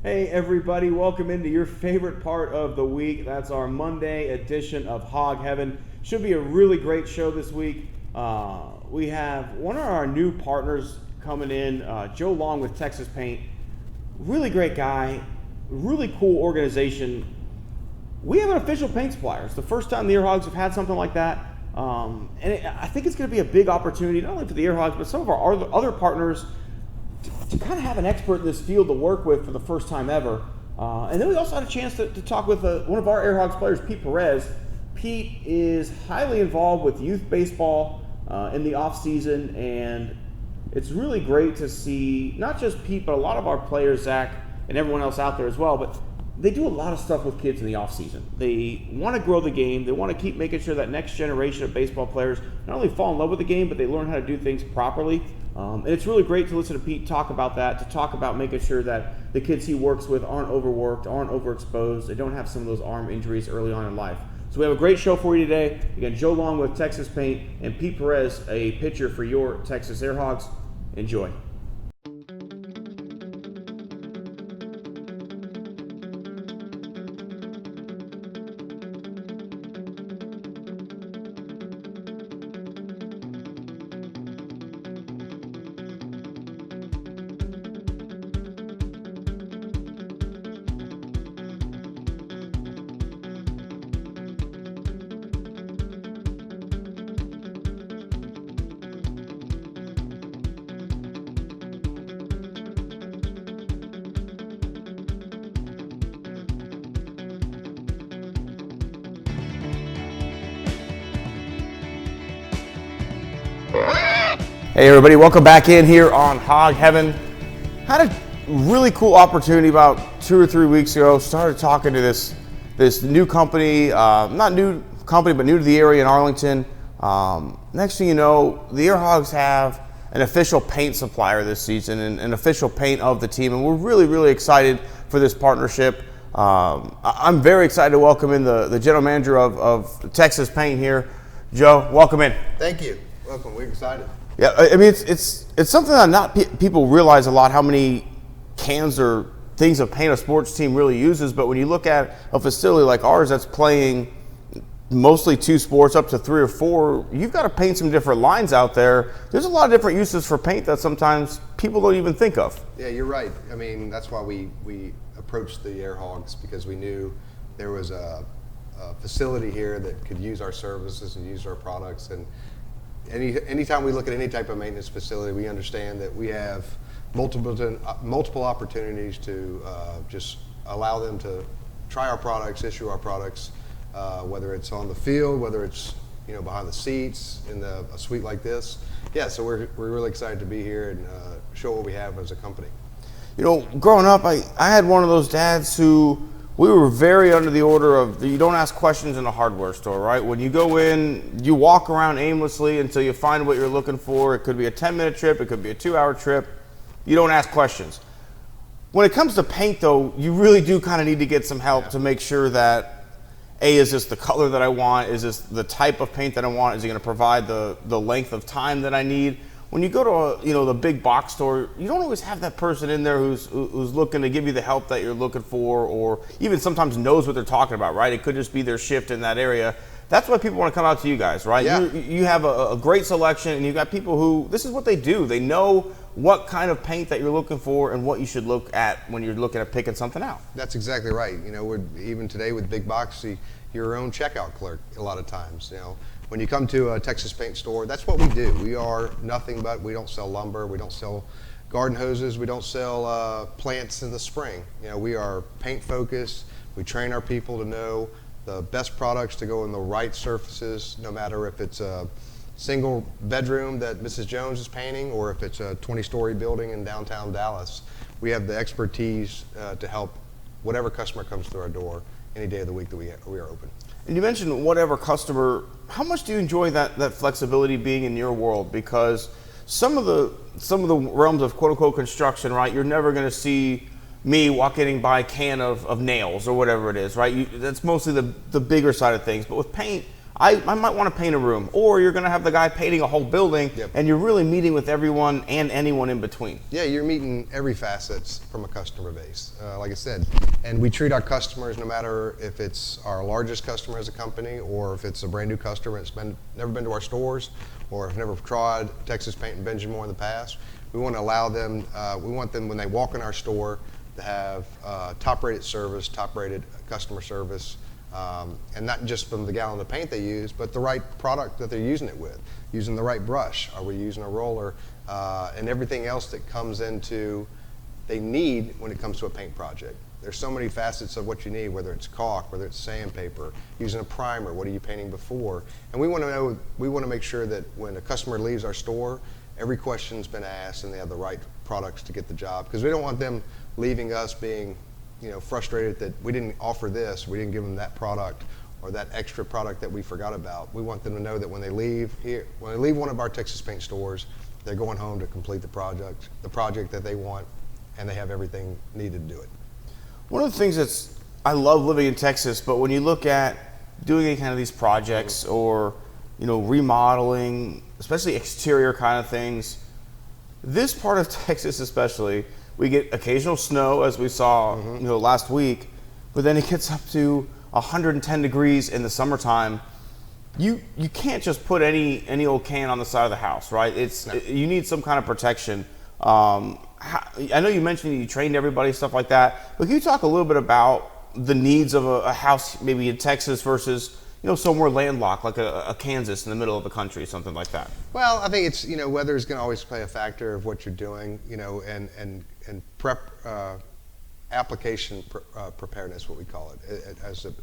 Hey everybody, welcome into your favorite part of the week. That's our Monday edition of Hog Heaven. Should be a really great show this week. We have one of our new partners coming in, Joe Long with Texas Paint. Really great guy, really cool organization. We have an official paint supplier. It's the first time the AirHogs have had something like that. I think it's going to be a big opportunity, not only for the AirHogs, but some of our other partners to kind of have an expert in this field to work with for the first time ever. And then we also had a chance to talk with one of our AirHogs players, Pete Perez. Pete is highly involved with youth baseball in the offseason, and it's really great to see not just Pete, but a lot of our players, Zach, and everyone else out there as well, but they do a lot of stuff with kids in the offseason. They want to grow the game. They want to keep making sure that next generation of baseball players not only fall in love with the game, but they learn how to do things properly. And it's really great to listen to Pete talk about that, to talk about making sure that the kids he works with aren't overworked, aren't overexposed, they don't have some of those arm injuries early on in life. So we have a great show for you today. Again, Joe Long with Texas Paint and Pete Perez, a pitcher for your Texas AirHogs. Enjoy. Hey everybody, welcome back in here on Hog Heaven. Had a really cool opportunity about 2 or 3 weeks ago. Started talking to this new company, not new company, but new to the area in Arlington. Next thing you know, the AirHogs have an official paint supplier this season and an official paint of the team, and we're really, really excited for this partnership. I'm very excited to welcome in the general manager of Texas Paint here. Joe, welcome in. Thank you. Welcome. We're excited. Yeah, I mean, it's something that not people realize a lot, how many cans or things of paint a sports team really uses. But when you look at a facility like ours that's playing mostly 2 sports up to 3 or 4, you've got to paint some different lines out there. There's a lot of different uses for paint that sometimes people don't even think of. Yeah, you're right. I mean, that's why we approached the AirHogs, because we knew there was a facility here that could use our services and use our products. And anytime we look at any type of maintenance facility, we understand that we have multiple opportunities to just allow them to try our products, issue our products, whether it's on the field, whether it's behind the seats in a suite like this. Yeah, so we're really excited to be here and show what we have as a company. Growing up, I had one of those dads who we were very under the order of you don't ask questions in a hardware store, right? When you go in, you walk around aimlessly until you find what you're looking for. It could be a 10-minute trip. It could be a 2-hour trip. You don't ask questions. When it comes to paint, though, you really do kind of need to get some help to make sure that, A, is this the color that I want? Is this the type of paint that I want? Is it going to provide the length of time that I need? When you go to the big box store, you don't always have that person in there who's looking to give you the help that you're looking for, or even sometimes knows what they're talking about, right? It could just be their shift in that area. That's why people want to come out to you guys, right? Yeah. You have a great selection, and you've got people who, this is what they do. They know what kind of paint that you're looking for and what you should look at when you're looking at picking something out. That's exactly right. We're even today with big box, you're your own checkout clerk a lot of times. When you come to a Texas Paint store, that's what we do. We are nothing but, we don't sell lumber, we don't sell garden hoses, we don't sell plants in the spring. We are paint focused. We train our people to know the best products to go in the right surfaces, no matter if it's a single bedroom that Mrs. Jones is painting or if it's a 20-story building in downtown Dallas. We have the expertise to help whatever customer comes through our door any day of the week that we are open. And you mentioned whatever customer. How much do you enjoy that flexibility being in your world? Because some of the realms of quote unquote construction, right? You're never going to see me walking by a can of nails or whatever it is, right? That's mostly the bigger side of things. But with paint, I might want to paint a room, or you're going to have the guy painting a whole building, Yep. and you're really meeting with everyone and anyone in between. Yeah, you're meeting every facets from a customer base, like I said. And we treat our customers, no matter if it's our largest customer as a company, or if it's a brand new customer that's never been to our stores, or have never tried Texas Paint and Benjamin in the past. We want to allow them, we want them when they walk in our store to have top-rated service, top-rated customer service, and not just from the gallon of paint they use, but the right product that they're using it with. Using the right brush, are we using a roller, and everything else that comes into they need when it comes to a paint project. There's so many facets of what you need, whether it's caulk, whether it's sandpaper, using a primer, what are you painting before? And we want to know, we want to make sure that when a customer leaves our store, every question's been asked and they have the right products to get the job. Because we don't want them leaving us being, frustrated that we didn't offer this, we didn't give them that product or that extra product that we forgot about. We want them to know that when they leave here, when they leave one of our Texas Paint stores, they're going home to complete the project that they want, and they have everything needed to do it. One of the things I love living in Texas, but when you look at doing any kind of these projects or, remodeling, especially exterior kind of things, this part of Texas especially, we get occasional snow as we saw, last week, but then it gets up to 110 degrees in the summertime. You can't just put any old can on the side of the house, right? You need some kind of protection. I know you mentioned you trained everybody, stuff like that, but can you talk a little bit about the needs of a house maybe in Texas versus somewhere landlocked like a Kansas in the middle of the country, something like that? Well, I think it's weather is going to always play a factor of what you're doing, and prep application preparedness, what we call it,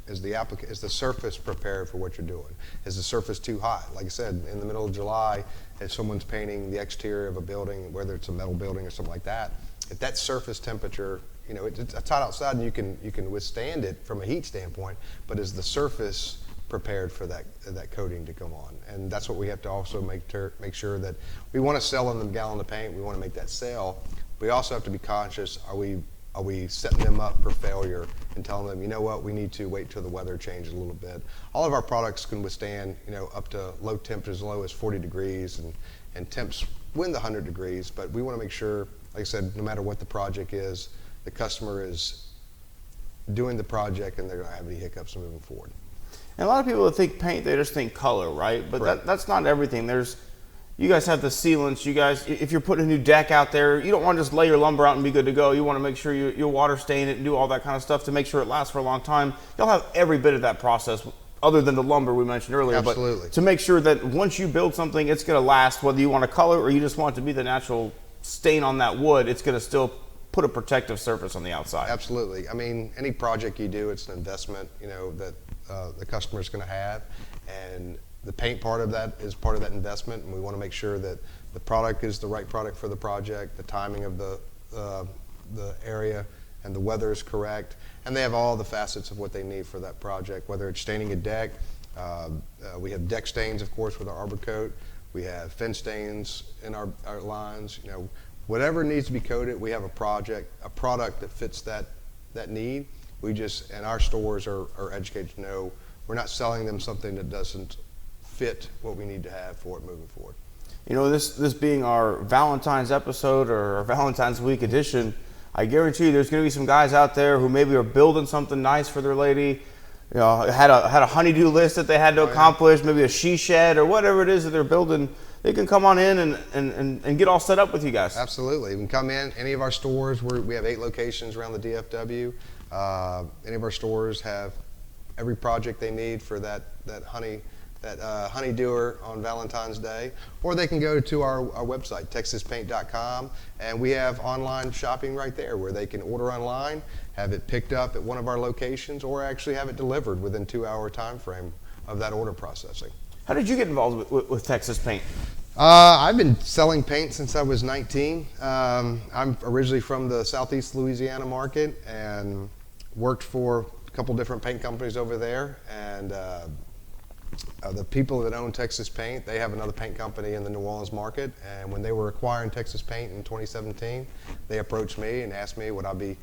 is the surface prepared for what you're doing? Is the surface too hot? Like I said, in the middle of July, if someone's painting the exterior of a building, whether it's a metal building or something like that, if that surface temperature, it's hot outside and you can withstand it from a heat standpoint, but is the surface prepared for that coating to come on? And that's what we have to also make sure that we want to sell them the gallon of paint. We want to make that sale. We also have to be conscious. Are we setting them up for failure and telling them, we need to wait till the weather changes a little bit? All of our products can withstand, up to low temperatures as low as 40 degrees and temps win the 100 degrees. But we want to make sure, like I said, no matter what the project is, the customer is doing the project and they're going to have any hiccups moving forward. And a lot of people that think paint, they just think color, right? But that's not everything. You guys have the sealants. You guys, if you're putting a new deck out there, you don't want to just lay your lumber out and be good to go. You want to make sure you water stain it and do all that kind of stuff to make sure it lasts for a long time. You'll have every bit of that process, other than the lumber we mentioned earlier. Absolutely. But to make sure that once you build something, it's going to last, whether you want to color or you just want it to be the natural stain on that wood, it's going to still put a protective surface on the outside. Absolutely. I mean, any project you do, it's an investment, that the customer's going to have, and the paint part of that is part of that investment, and we want to make sure that the product is the right product for the project, the timing of the area, and the weather is correct, and they have all the facets of what they need for that project, whether it's staining a deck. We have deck stains, of course, with our Arbor Coat. We have fence stains in our lines. Whatever needs to be coated, we have a product that fits that need. And our stores are educated to know we're not selling them something that doesn't fit what we need to have for it moving forward. This being our Valentine's episode or our Valentine's Week edition, I guarantee you there's going to be some guys out there who maybe are building something nice for their lady, had a honey-do list that they had to accomplish, maybe a she shed or whatever it is that they're building. They can come on in and get all set up with you guys. Absolutely. You can come in any of our stores. We have 8 locations around the DFW. Any of our stores have every project they need for that honeydewer on Valentine's Day, or they can go to our website, texaspaint.com, and we have online shopping right there where they can order online, have it picked up at one of our locations, or actually have it delivered within 2-hour time frame of that order processing. How did you get involved with Texas Paint? I've been selling paint since I was 19. I'm originally from the Southeast Louisiana market and worked for a couple different paint companies over there, and the people that own Texas Paint, they have another paint company in the New Orleans market, and when they were acquiring Texas Paint in 2017, they approached me and asked me would I be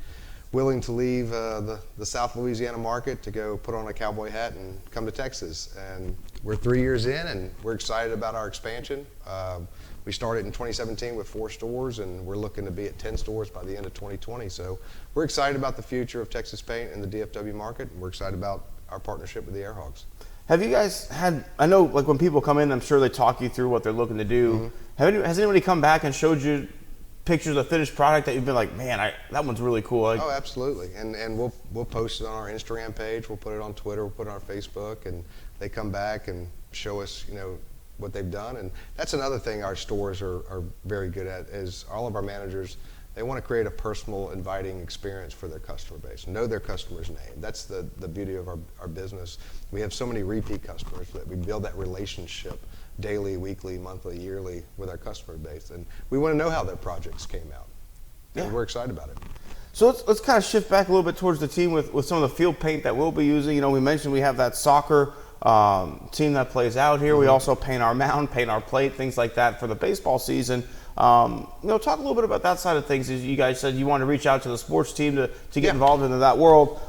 willing to leave the South Louisiana market to go put on a cowboy hat and come to Texas. And we're 3 years in, and we're excited about our expansion. We started in 2017 with 4 stores, and we're looking to be at 10 stores by the end of 2020. So we're excited about the future of Texas Paint and the DFW market, and we're excited about our partnership with the AirHogs. Have you guys had, I know like when people come in, I'm sure they talk you through what they're looking to do. Has anybody come back and showed you pictures of finished product that you've been like, man, that one's really cool? Oh, absolutely. And we'll post it on our Instagram page. We'll put it on Twitter. We'll put it on Facebook. And they come back and show us, what they've done. And that's another thing our stores are very good at, is all of our managers, they want to create a personal, inviting experience for their customer base. Know their customer's name. That's the beauty of our business. We have so many repeat customers that we build that relationship daily, weekly, monthly, yearly with our customer base. And we want to know how their projects came out. And we're excited about it. So let's kind of shift back a little bit towards the team with some of the field paint that we'll be using. We mentioned we have that soccer team that plays out here. We also paint our mound, paint our plate, things like that for the baseball season. Talk a little bit about that side of things. As you guys said, you want to reach out to the sports team to get involved into that world.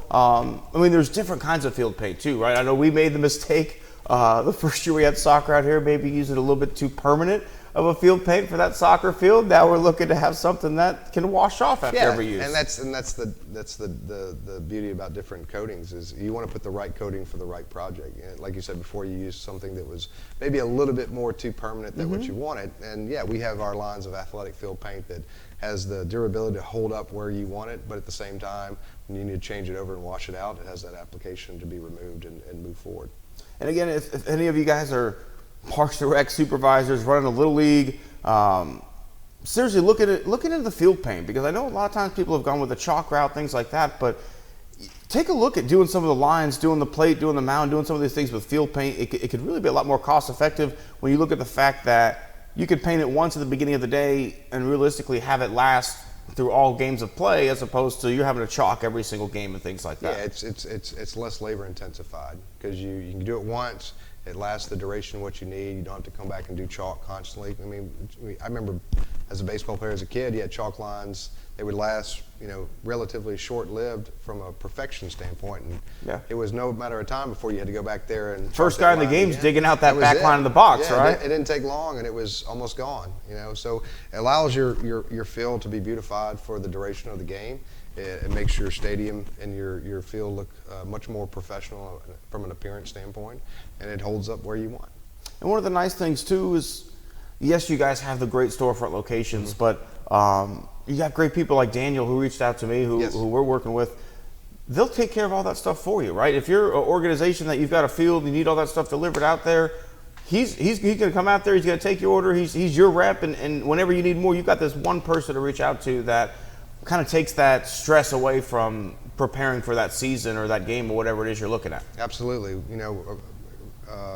There's different kinds of field paint too, right? I know we made the mistake the first year we had soccer out here, maybe using a little bit too permanent of a field paint for that soccer field. Now we're looking to have something that can wash off after every use. And that's the beauty about different coatings, is you want to put the right coating for the right project. And like you said before, you used something that was maybe a little bit more too permanent than what you wanted. And we have our lines of athletic field paint that has the durability to hold up where you want it, but at the same time, when you need to change it over and wash it out, it has that application to be removed and move forward. And again, if any of you guys are Parks and Rec supervisors running a little league, seriously look into the field paint, because I know a lot of times people have gone with the chalk route, things like that, but take a look at doing some of the lines, doing the plate, doing the mound, doing some of these things with field paint. It could really be a lot more cost effective when you look at the fact that you could paint it once at the beginning of the day and realistically have it last through all games of play, as opposed to you're having to chalk every single game and things like that. Yeah, it's less labor intensified, because you can do it once. It lasts the duration of what you need. You don't have to come back and do chalk constantly. I remember as a baseball player as a kid, you had chalk lines. They would last, relatively short-lived from a perfection standpoint. And it was no matter of time before you had to go back there and first guy in the game's digging out that back line of the box, right? It didn't take long, and it was almost gone. So it allows your field to be beautified for the duration of the game. It makes your stadium and your field look much more professional from an appearance standpoint, and it holds up where you want. And one of the nice things too is, yes, you guys have the great storefront locations, but you got great people like Daniel who reached out to me, who we're working with. They'll take care of all that stuff for you, right? If you're an organization that you've got a field and you need all that stuff delivered out there, he's going to come out there, he's going to take your order, he's your rep, and whenever you need more, you've got this one person to reach out to that kind of takes that stress away from preparing for that season or that game or whatever it is you're looking at. Absolutely.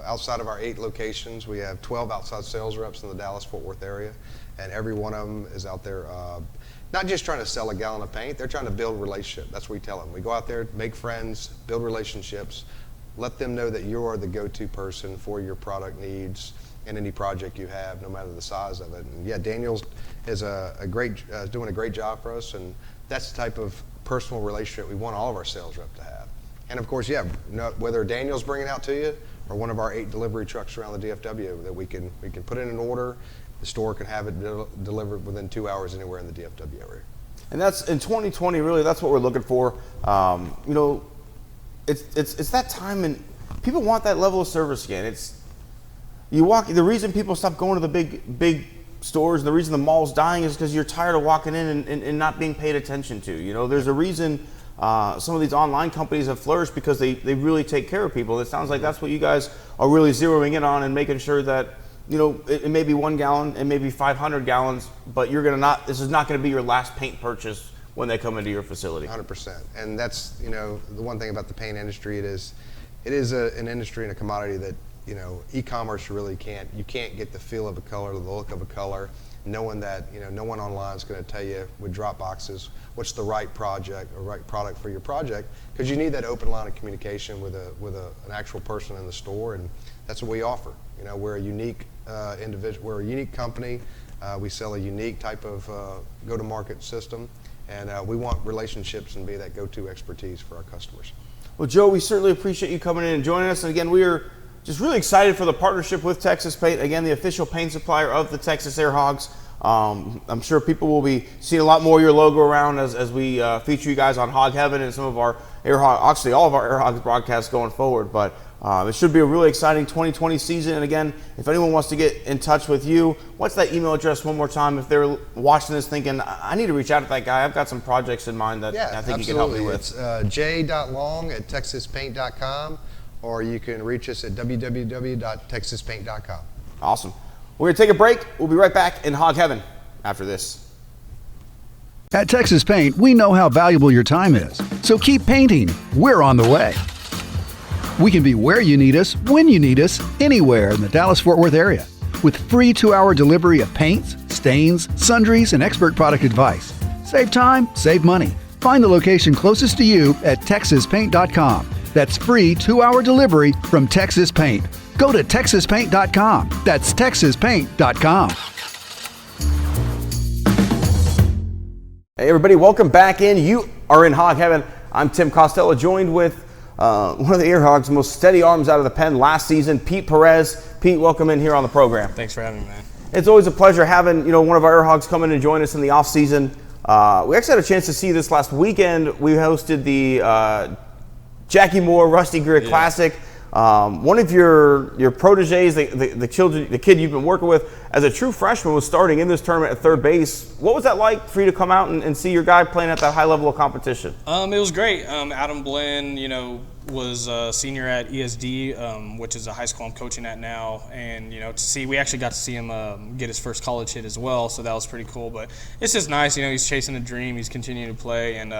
Outside of our 8 locations, we have 12 outside sales reps in the Dallas-Fort Worth area, and every one of them is out there not just trying to sell a gallon of paint, they're trying to build relationships. That's what we tell them. We go out there, make friends, build relationships, let them know that you are the go-to person for your product needs in any project you have, no matter the size of it. And Daniel's is doing a great job for us, and that's the type of personal relationship we want all of our sales reps to have. And of course, whether Daniel's bringing it out to you or one of our 8 delivery trucks around the DFW, that we can put in an order, the store can have it delivered within 2 hours anywhere in the DFW area. And that's in 2020. Really, that's what we're looking for. It's that time, and people want that level of service again. The reason people stop going to the big stores, and the reason the mall's dying, is because you're tired of walking in and not being paid attention to. There's a reason some of these online companies have flourished, because they really take care of people. It sounds like that's what you guys are really zeroing in on, and making sure that it may be 1 gallon, it may be 500 gallons, but this is not going to be your last paint purchase when they come into your facility. 100%. And that's the one thing about the paint industry. It is an industry and a commodity that e-commerce really can't get the feel of a color, the look of a color, knowing that no one online is going to tell you with drop boxes what's the right project or right product for your project, because you need that open line of communication with an actual person in the store, and that's what we offer. We're a unique individual, we're a unique company. We sell a unique type of go-to-market system, And we want relationships and be that go-to expertise for our customers. Well, Joe, we certainly appreciate you coming in and joining us. And again, we are just really excited for the partnership with Texas Paint. Again, the official paint supplier of the Texas AirHogs. I'm sure people will be seeing a lot more of your logo around as we feature you guys on Hog Heaven and some of our AirHogs, actually all of our AirHogs broadcasts going forward. But it should be a really exciting 2020 season. And again, if anyone wants to get in touch with you, what's that email address one more time? If they're watching this thinking, I need to reach out to that guy. I've got some projects in mind that I think you can help me with. It's j.long@texaspaint.com, or you can reach us at www.texaspaint.com. Awesome. We're going to take a break. We'll be right back in Hog Heaven after this. At Texas Paint, we know how valuable your time is. So keep painting. We're on the way. We can be where you need us, when you need us, anywhere in the Dallas-Fort Worth area. With free 2-hour delivery of paints, stains, sundries, and expert product advice. Save time, save money. Find the location closest to you at texaspaint.com. That's free 2-hour delivery from Texas Paint. Go to texaspaint.com. That's texaspaint.com. Hey everybody, welcome back in. You are in Hog Heaven. I'm Tim Costello, joined with one of the AirHogs' most steady arms out of the pen last season, Pete Perez. Pete, welcome in here on the program. Thanks for having me, man. It's always a pleasure having one of our AirHogs come in and join us in the off season. We actually had a chance to see this last weekend. We hosted the Jackie Moore Rusty Grid Classic. One of your proteges, the kid you've been working with as a true freshman, was starting in this tournament at third base. What was that like for you to come out and see your guy playing at that high level of competition? It was great. Adam Blinn, was a senior at ESD, which is a high school I'm coaching at now, and we actually got to see him get his first college hit as well, so that was pretty cool. But it's just nice, he's chasing a dream, he's continuing to play, and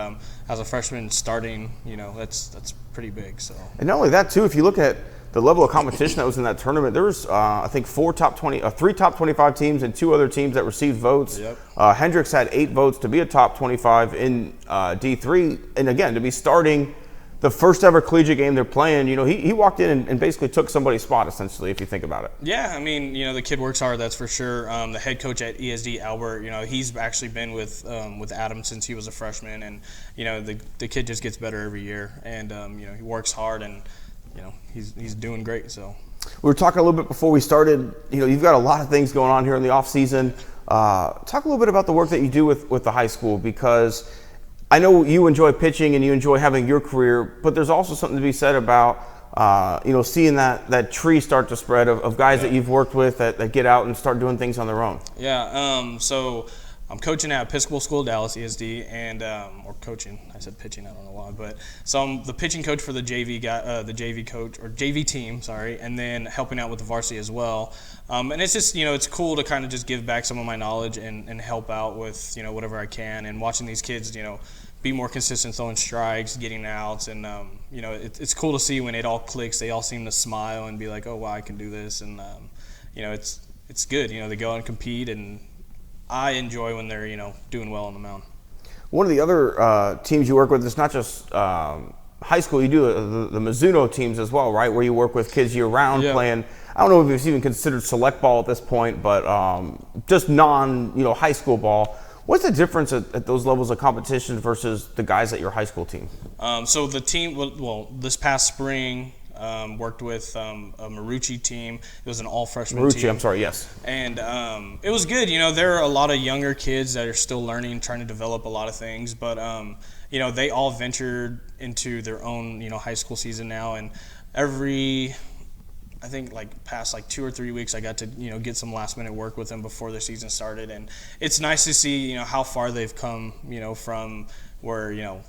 as a freshman starting, that's pretty big. So. And not only that too, if you look at the level of competition that was in that tournament, there was I think 3 top 25 teams and 2 other teams that received votes. Yep. Hendricks had 8 votes to be a top 25 in D3, and again to be starting the first ever collegiate game they're playing. He walked in and basically took somebody's spot essentially, if you think about it. Yeah, the kid works hard, that's for sure. The head coach at ESD, Albert, he's actually been with Adam since he was a freshman, and the kid just gets better every year, and he works hard, and he's doing great. So we were talking a little bit before we started. You've got a lot of things going on here in the off season. Talk a little bit about the work that you do with the high school, because I know you enjoy pitching and you enjoy having your career, but there's also something to be said about seeing that tree start to spread of guys that you've worked with that get out and start doing things on their own. Yeah. So I'm coaching at Episcopal School, Dallas, ESD, and or coaching. I said pitching. I don't know why, but so I'm the pitching coach for the JV JV team. Sorry, and then helping out with the varsity as well. And it's just it's cool to kind of just give back some of my knowledge and help out with whatever I can, and watching these kids be more consistent, throwing strikes, getting outs, and it's cool to see when it all clicks. They all seem to smile and be like, oh wow, I can do this, and it's good. They go out and compete, and I enjoy when they're doing well on the mound. One of the other teams you work with, it's not just high school. You do the Mizuno teams as well, right? Where you work with kids year round playing. I don't know if it's even considered select ball at this point, but just high school ball. What's the difference at those levels of competition versus the guys at your high school team? So the team, this past spring, worked with a Marucci team. It was an all-freshman team. Marucci, I'm sorry, yes. And it was good. There are a lot of younger kids that are still learning, trying to develop a lot of things. But, they all ventured into their own, high school season now. And I think past 2 or 3 weeks, I got to get some last minute work with them before the season started, and it's nice to see how far they've come from where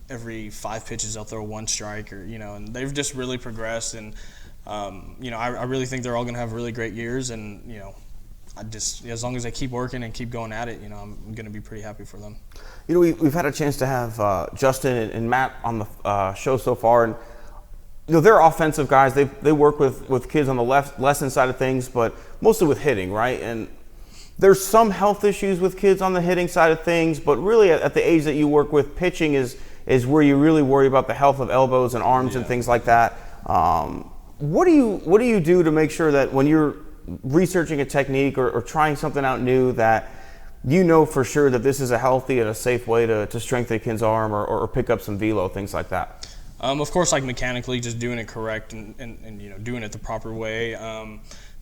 every 5 pitches they'll throw 1 strike, or and they've just really progressed, and I really think they're all going to have really great years, and I just, as long as they keep working and keep going at it, I'm going to be pretty happy for them. We've had a chance to have Justin and Matt on the show so far, and they're offensive guys. They work with kids on the lesson side of things, but mostly with hitting, right? And there's some health issues with kids on the hitting side of things, but really at the age that you work with, pitching is where you really worry about the health of elbows and arms and things like that. What do you do to make sure that when you're researching a technique or trying something out new, that you know for sure that this is a healthy and a safe way to strengthen a kid's arm or pick up some velo, things like that? Of course, like mechanically, just doing it correct and you know, doing it the proper way.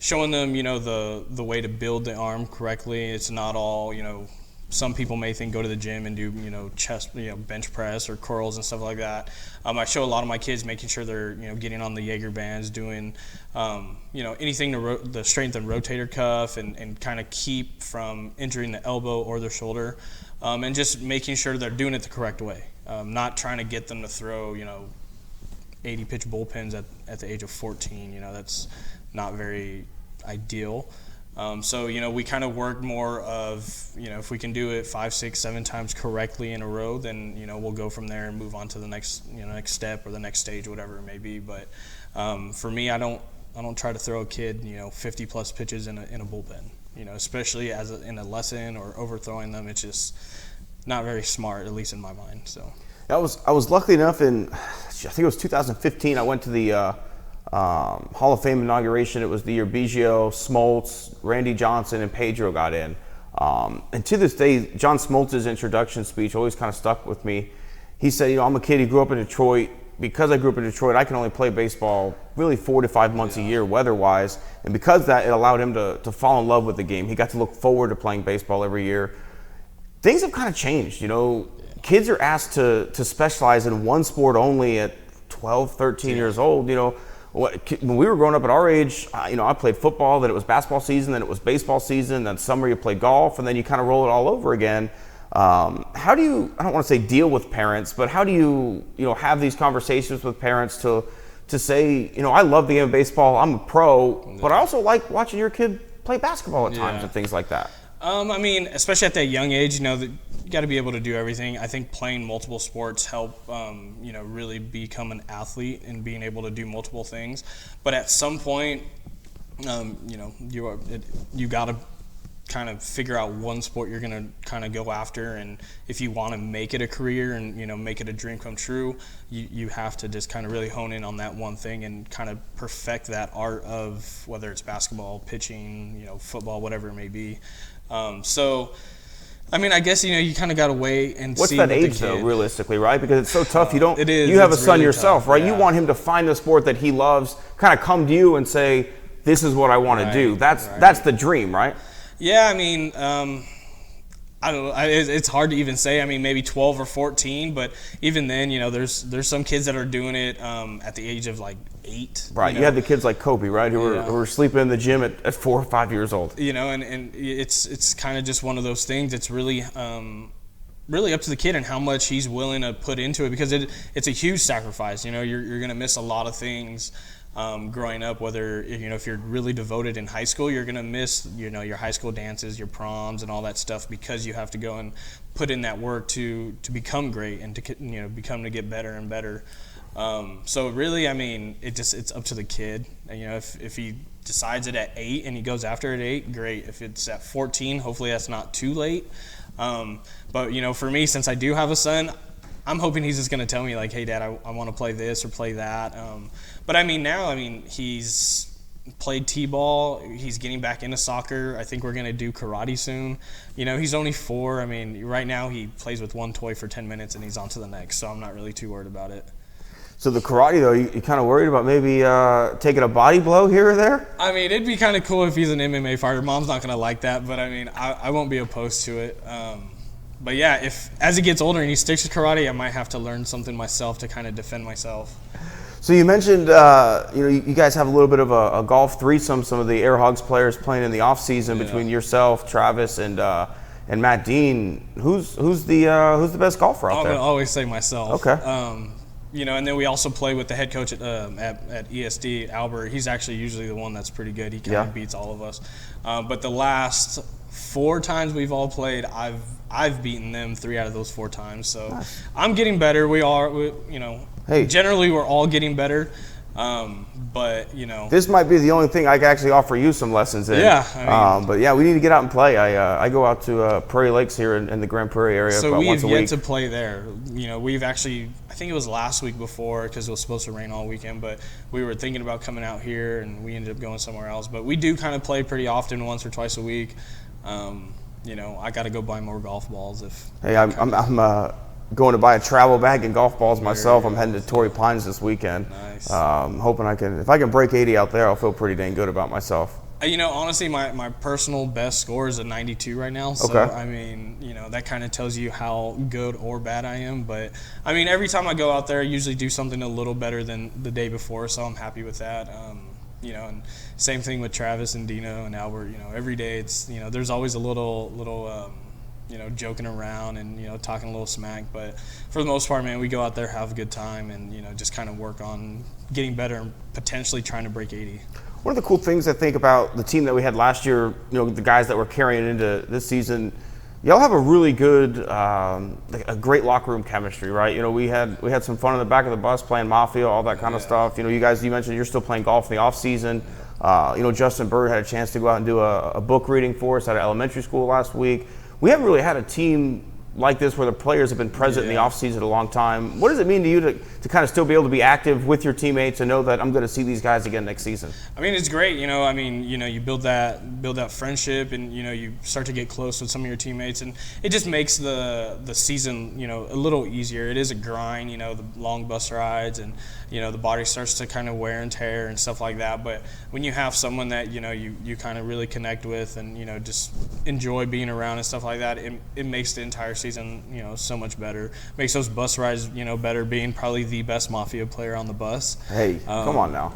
Showing them, you know, the way to build the arm correctly. It's not all, you know, some people may think go to the gym and do, you know, chest, you know, bench press or curls and stuff like that. I show a lot of my kids making sure they're, you know, getting on the Jaeger bands, doing, you know, anything to strengthen rotator cuff and kind of keep from injuring the elbow or their shoulder, and just making sure they're doing it the correct way. Not trying to get them to throw, you know, 80 pitch bullpens at the age of 14. You know, that's not very ideal. So, you know, we kind of work more of, you know, if we can do it 5, 6, 7 times correctly in a row, then, you know, we'll go from there and move on to the next, you know, next step or the next stage, whatever it may be. But for me, I don't try to throw a kid, you know, 50 plus pitches in a bullpen, you know, especially in a lesson or overthrowing them. It's just not very smart, at least in my mind. So I was lucky enough I think it was 2015, I went to the Hall of Fame inauguration. It was the year Biggio, Smoltz, Randy Johnson, and Pedro got in. And to this day, John Smoltz's introduction speech always kind of stuck with me. He said, you know, I'm a kid who grew up in Detroit. Because I grew up in Detroit, I can only play baseball really 4 to 5 months a year weather-wise. And because of that, it allowed him to fall in love with the game. He got to look forward to playing baseball every year. Things have kind of changed, you know. Kids are asked to specialize in one sport only at 12, 13 years old, you know. When we were growing up at our age, you know, I played football, then it was basketball season, then it was baseball season, then summer you played golf, and then you kind of roll it all over again. How do you, I don't want to say deal with parents, but how do you know, have these conversations with parents to say, you know, I love the game of baseball, I'm a pro, but I also like watching your kid play basketball at times and things like that? I mean, especially at that young age, you know, you got to be able to do everything. I think playing multiple sports help, you know, really become an athlete and being able to do multiple things. But at some point, you know, you got to kind of figure out one sport you're going to kind of go after. And if you want to make it a career and, you know, make it a dream come true, you have to just kind of really hone in on that one thing and kind of perfect that art of whether it's basketball, pitching, you know, football, whatever it may be. So, I mean, I guess, you know, you kind of got to wait and What's see. What's that what age, though, realistically, right? Because it's so tough. You don't. It is. You have a It's son really yourself, tough, right? yeah. You want him to find the sport that he loves, kind of come to you and say, this is what I want to do. That's the dream, right? Yeah, I mean, I don't know. It's hard to even say. I mean, maybe 12 or 14, but even then, you know, there's some kids that are doing it at the age of like 8. Right. You had the kids like Kobe, right, who were sleeping in the gym at 4 or 5 years old. You know, and it's kind of just one of those things. It's really really up to the kid and how much he's willing to put into it, because it's a huge sacrifice. You know, you're going to miss a lot of things. Growing up, whether, you know, if you're really devoted in high school, you're going to miss, you know, your high school dances, your proms and all that stuff, because you have to go and put in that work to become great and to, you know, to get better and better. So really, I mean, it's up to the kid. And, you know, if he decides it at 8 and he goes after it at 8, great. If it's at 14, hopefully that's not too late. But, you know, for me, since I do have a son, I'm hoping he's just going to tell me, like, hey, Dad, I want to play this or play that. But, I mean, now, he's played T-ball. He's getting back into soccer. I think we're going to do karate soon. You know, he's only 4. I mean, right now he plays with one toy for 10 minutes and he's on to the next, so I'm not really too worried about it. So the karate, though, you kind of worried about maybe taking a body blow here or there? I mean, it'd be kind of cool if he's an MMA fighter. Mom's not going to like that, but, I mean, I won't be opposed to it. But yeah, if as he gets older and he sticks to karate, I might have to learn something myself to kind of defend myself. So you mentioned, you know, you guys have a little bit of a golf threesome. Some of the AirHogs players playing in the off season between yourself, Travis, and Matt Dean. Who's the best golfer out there? I'm gonna always say myself. Okay. You know, and then we also play with the head coach at ESD, Albert. He's actually usually the one that's pretty good. He kind of beats all of us. But the last 4 times we've all played, I've beaten them 3 out of those 4 times. So nice. I'm getting better. We, you know, generally we're all getting better. But, you know, this might be the only thing I can actually offer you some lessons in. Yeah. I mean, but yeah, we need to get out and play. I go out to Prairie Lakes here in the Grand Prairie area so about once a week. we've yet to play there. You know, we've actually, I think it was last week before, because it was supposed to rain all weekend, but we were thinking about coming out here and we ended up going somewhere else. But we do kind of play pretty often, once or twice a week. I got to go buy more golf balls. Hey, I'm going to buy a travel bag and golf balls myself. I'm heading to Torrey Pines this weekend. Nice. Hoping if I can break 80 out there, I'll feel pretty dang good about myself. Honestly, my personal best score is a 92 right now. So, Okay. That kind of tells you how good or bad I am. But, every time I go out there, I usually do something a little better than the day before, so I'm happy with that. And same thing with Travis and Dino and Albert. Every day it's, there's always a little joking around and, talking a little smack. But for the most part, man, we go out there, have a good time, and, just kind of work on getting better and potentially trying to break 80. One of the cool things I think about the team that we had last year, the guys that were carrying into this season, y'all have a really good, a great locker room chemistry, right? We had some fun in the back of the bus playing Mafia, all that kind of stuff. You mentioned you're still playing golf in the off season. Justin Bird had a chance to go out and do a book reading for us at an elementary school last week. We haven't really had a team like this where the players have been present in the offseason a long time. What does it mean to you to kind of still be able to be active with your teammates and know that I'm going to see these guys again next season? It's great. You build that friendship, and you start to get close with some of your teammates, and it just makes the season a little easier. It is a grind, the long bus rides, and the body starts to kind of wear and tear and stuff like that. But when you have someone that you kind of really connect with and just enjoy being around and stuff like that, it makes the entire season so much better. Makes those bus rides better, being probably the best Mafia player on the bus. Hey, come on now.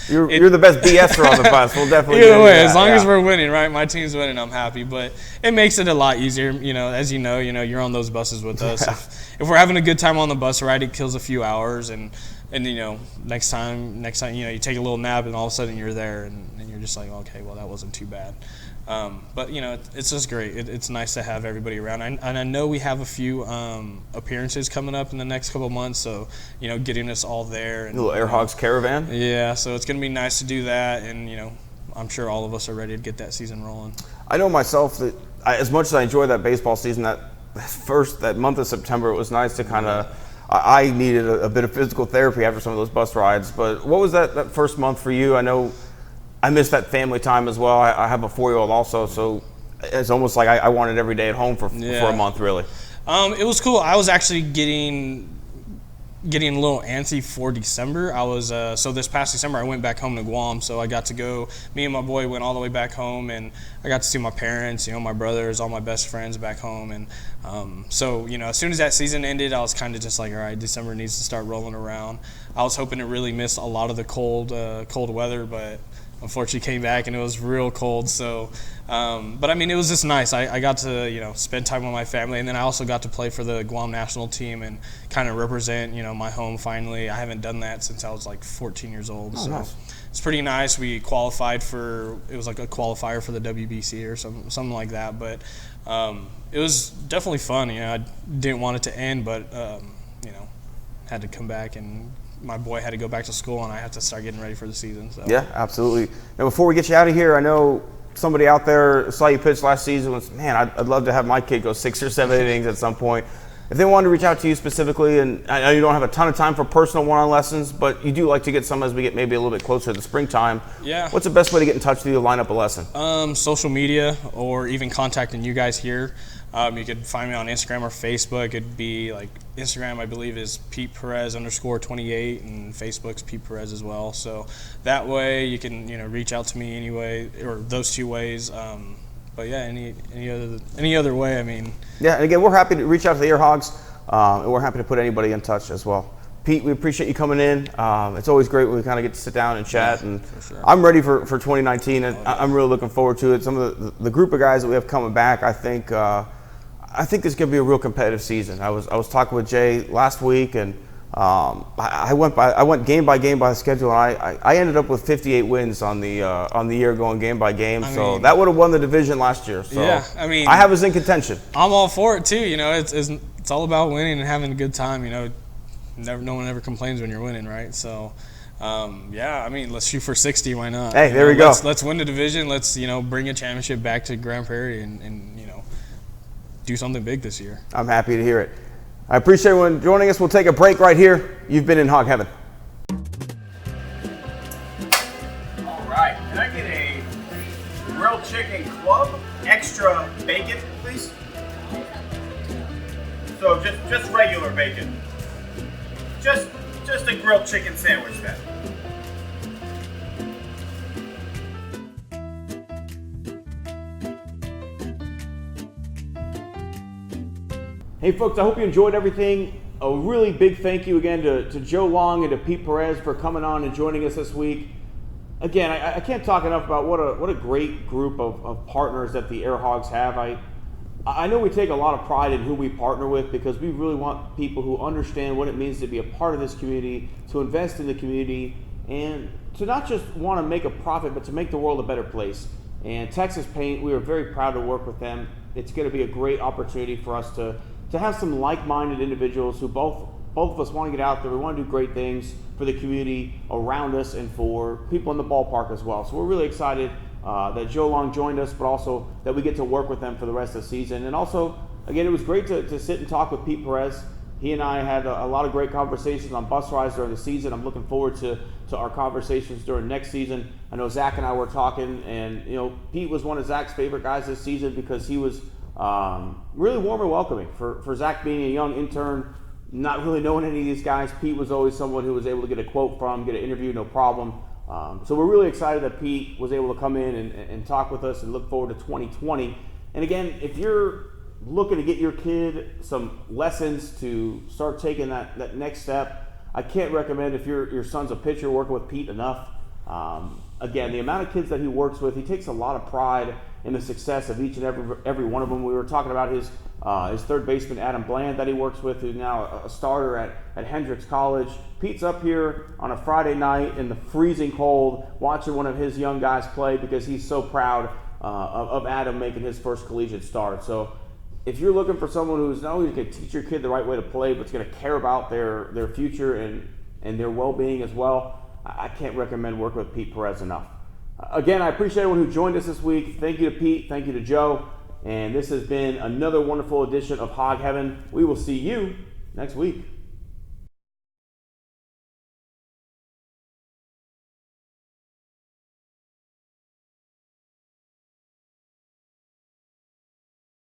You're the best BSer on the bus. We'll definitely either way, as long as we're winning, right? My team's winning, I'm happy. But it makes it a lot easier. As you're on those buses with us. If we're having a good time on the bus ride, it kills a few hours, and next time you take a little nap, and all of a sudden you're there, and you're just like, okay, well, that wasn't too bad. But it's just great. It's nice to have everybody around, and I know we have a few appearances coming up in the next couple of months. So getting us all there, and a little AirHogs caravan. Yeah, so it's gonna be nice to do that, and I'm sure all of us are ready to get that season rolling. I know myself that as much as I enjoy that baseball season, that month of September, it was nice to kind of. I needed a bit of physical therapy after some of those bus rides. But what was that first month for you? I know I missed that family time as well. I have a 4-year-old also, so it's almost like I wanted every day at home for a month, really. It was cool. I was actually getting a little antsy for December. I was so this past December I went back home to Guam, so I got to go. Me and my boy went all the way back home, and I got to see my parents, my brothers, all my best friends back home, and so as soon as that season ended, I was kind of just like, all right, December needs to start rolling around. I was hoping to really miss a lot of the cold weather, but unfortunately came back and it was real cold. So, but it was just nice. I got to, spend time with my family, and then I also got to play for the Guam national team and kind of represent, my home finally. I haven't done that since I was like 14 years old. Oh, so nice. It's pretty nice. We qualified it was like a qualifier for the WBC or something like that. But it was definitely fun. I didn't want it to end, but, had to come back, and my boy had to go back to school, and I had to start getting ready for the season. So. Yeah, absolutely. Now, before we get you out of here, I know somebody out there saw you pitch last season. Was, man, I'd love to have my kid go 6 or 7 innings at some point. If they wanted to reach out to you specifically, and I know you don't have a ton of time for personal one-on lessons, but you do like to get some as we get maybe a little bit closer to the springtime. Yeah. What's the best way to get in touch with you to line up a lesson? Social media, or even contacting you guys here. You could find me on Instagram or Facebook. It'd be like Instagram, I believe, is Pete Perez _28, and Facebook's Pete Perez as well. So that way you can reach out to me anyway, or those two ways. But yeah, any other way, Yeah, and again, we're happy to reach out to the AirHogs, and we're happy to put anybody in touch as well. Pete, we appreciate you coming in. It's always great when we kind of get to sit down and chat. And for sure. I'm ready for 2019, and I'm really looking forward to it. Some of the group of guys that we have coming back, I think this is going to be a real competitive season. I was talking with Jay last week, and I went game by game by the schedule, and I ended up with 58 wins on the year, going game by game. So that would have won the division last year. So yeah, I have us in contention. I'm all for it too. It's all about winning and having a good time. No one ever complains when you're winning, right? So. Let's shoot for 60. Why not? Hey, there we go. Let's win the division. Let's bring a championship back to Grand Prairie and do something big this year. I'm happy to hear it. I appreciate everyone joining us. We'll take a break right here. You've been in Hog Heaven. All right, can I get a grilled chicken club extra bacon, please. So just regular bacon. Just a grilled chicken sandwich then. Hey folks, I hope you enjoyed everything. A really big thank you again to Joe Long and to Pete Perez for coming on and joining us this week. Again, I can't talk enough about what a great group of partners that the AirHogs have. I know we take a lot of pride in who we partner with because we really want people who understand what it means to be a part of this community, to invest in the community, and to not just want to make a profit, but to make the world a better place. And Texas Paint, we are very proud to work with them. It's going to be a great opportunity for us to have some like-minded individuals who both of us want to get out there. We want to do great things for the community around us and for people in the ballpark as well. So we're really excited that Joe Long joined us, but also that we get to work with them for the rest of the season. And also, again, it was great to sit and talk with Pete Perez. He and I had a lot of great conversations on bus rides during the season. I'm looking forward to our conversations during next season. I know Zach and I were talking, and Pete was one of Zach's favorite guys this season because he was really warm and welcoming. For Zach being a young intern, not really knowing any of these guys, Pete was always someone who was able to get a quote from, get an interview, no problem. So we're really excited that Pete was able to come in and talk with us and look forward to 2020. And again, if you're looking to get your kid some lessons to start taking that next step, I can't recommend, if your son's a pitcher, working with Pete enough. Again, the amount of kids that he works with, he takes a lot of pride in the success of each and every one of them. We were talking about his third baseman, Adam Bland, that he works with, who's now a starter at Hendrix College. Pete's up here on a Friday night in the freezing cold watching one of his young guys play because he's so proud of Adam making his first collegiate start. So if you're looking for someone who's not only going to teach your kid the right way to play, but is going to care about their future and their well-being as well, I can't recommend working with Pete Perez enough. Again, I appreciate everyone who joined us this week. Thank you to Pete. Thank you to Joe. And this has been another wonderful edition of Hog Heaven. We will see you next week.